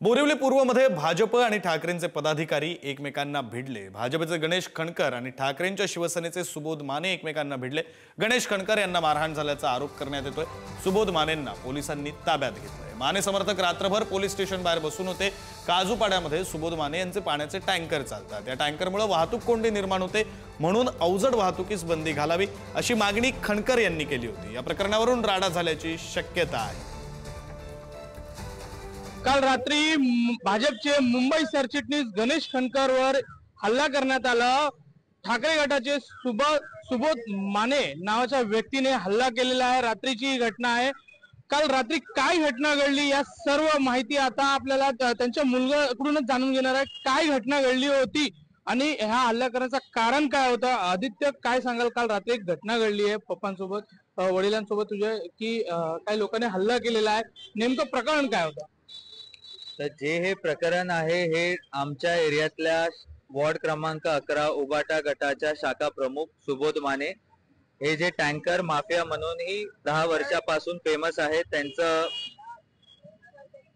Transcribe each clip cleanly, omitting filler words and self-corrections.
बोरिवली पूर्वमध्ये भाजप आणि ठाकरेंचे पदाधिकारी एकमेकांना भिडले। भाजपचे गणेश खणकर आणि ठाकरेंच्या शिवसेनेचे सुबोध माने एकमेकांना भिडले। गणेश खणकर यांना मारहाण झाल्याचा आरोप करण्यात येतोय। सुबोध मानेंना पोलिसांनी ताब्यात घेतलंय। माने समर्थक रात्रभर पोलीस स्टेशन बाहेर बसून होते। काजूपाड्यामध्ये सुबोध माने यांचे पाण्याचे टँकर चालतात। या टँकरमुळे वाहतूक कोंडी निर्माण होते, म्हणून अवजड वाहतुकीस बंदी घालावी अशी मागणी खणकर यांनी केली होती। या प्रकरणावरून राडा झाल्याची शक्यता आहे। काल रात्री भाजपचे मुंबई सरचिटणीस गणेश खणकरवर हल्ला करण्यात आला। ठाकरे गटाचे सुबोध माने नावाच्या व्यक्तीने हल्ला केलेला आहे। रात्रीची ही घटना आहे। काल रात्री काय घटना घडली या सर्व माहिती आता आपल्याला त्यांच्या मुलगाकडूनच जाणून घेणार आहे। काय घटना घडली होती आणि हा हल्ला करण्याचं कारण काय होतं? आदित्य, काय सांगाल? काल रात्री एक घटना घडली आहे पप्पांसोबत, वडिलांसोबत तुझ्या, की काही लोकांनी हल्ला केलेला आहे। नेमकं प्रकरण काय होतं? तर जे हे प्रकरण आहे हे आमच्या एरियातल्या वॉर्ड क्रमांक 11 उबाटा गटाच्या शाखा प्रमुख सुबोध माने हे जे टँकर माफिया म्हणूनही 10 वर्षापासून फेमस आहे, त्यांचं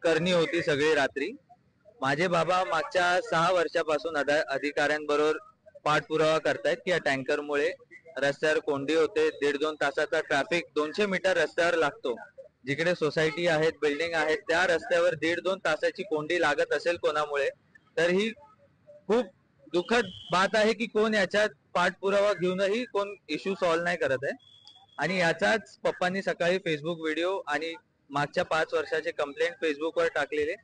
करणी होती सगळी रात्री। माझे बाबा मागच्या 6 वर्षापासून अधिकाऱ्यांबरोबर पाठपुरावा करतायत की या टँकरमुळे रस्त्यावर कोंडी होते। 1.5-2 तासाचा ट्रॅफिक 200 मीटर रस्त्यावर लागतो। जिकडे सोसायटी आहेत, बिल्डिंग आहेत, त्या रस्त्यावर 1.5-2 तासाची कोंडी लागत असेल कोणामुळे, तर ही खूप दुःखद बात आहे की कोण याच्यात पाठपुरावा घेऊनही कोण इश्यू सॉल्व्ह नाही करत आहे। आणि याचाच पप्पांनी सकाळी फेसबुक व्हिडिओ आणि मागच्या 5 वर्षाचे कंप्लेंट फेसबुकवर टाकलेले।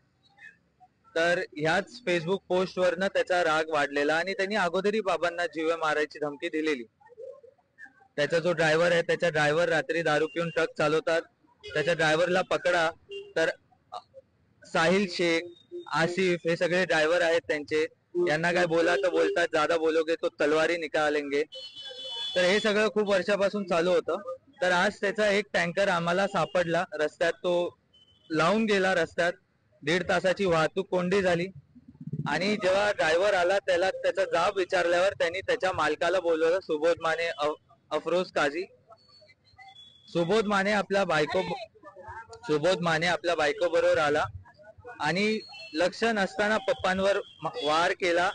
तर ह्याच फेसबुक पोस्टवरनं त्याचा राग वाढलेला आणि त्यांनी अगोदरही बाबांना जीवे मारायची धमकी दिलेली। त्याचा जो ड्रायव्हर आहे, त्याचा ड्रायव्हर रात्री दारू पिऊन ट्रक चालवतात, त्याच्या ड्रायव्हरला पकडा। तर साहिल शेख, आसिफ हे सगळे ड्रायव्हर आहेत त्यांचे, यांना काय बोला तर बोलतात, ज्यादा बोलोगे तो तलवारी निकालेंगे। तर हे सगळं खूप वर्षापासून चालू होतं। तर आज त्याचा एक टँकर आम्हाला सापडला रस्त्यात, तो लावून गेला रस्त्यात। 1.5 तासाची वाहतूक कोंडी झाली आणि जेव्हा ड्रायव्हर आला त्याला त्याचा जाब विचारल्यावर त्यांनी त्याच्या मालकाला बोलवलं, सुबोध माने अफरोज काझी। सुबोध माने आपल्या बायको बरोबर आला आणि लक्ष नसताना पप्पांवर वार केला,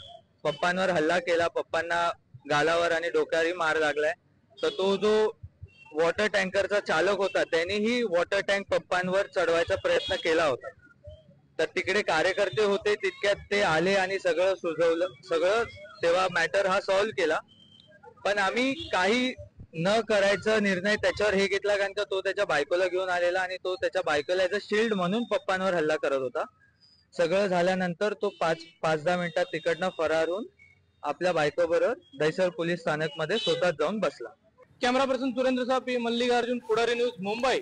पप्पांवर हल्ला केला। पप्पांना गालावर आणि डोक्यावरही मार लागलाय। तर तो जो वॉटर टँकरचा चालक होता त्यांनीही वॉटर टँक पप्पांवर चढवायचा प्रयत्न केला होता। तर तिकडे कार्यकर्ते होते, तितक्यात ते आले आणि सगळं सुचवलं, सगळं तेव्हा मॅटर हा सॉल्व्ह केला। पण आम्ही काही न करायचा निर्णय त्याच्यावर हे घेतला, कारण का तो त्याच्या बायकोला घेऊन आलेला आणि तो त्याच्या बायकोला ऍज अ शिल्ड म्हणून पप्पांवर हल्ला करत होता। सगळं झाल्यानंतर तो 5-10 मिनिटात तिकडनं फरार होऊन आपल्या बायकोबरोबर दहिसर पोलीस स्थानक मध्ये स्वतः जाऊन बसला। कॅमेरा पर्सन सुरेंद्र साह, पी मल्लिकार्जुन, पुढारी न्यूज, मुंबई।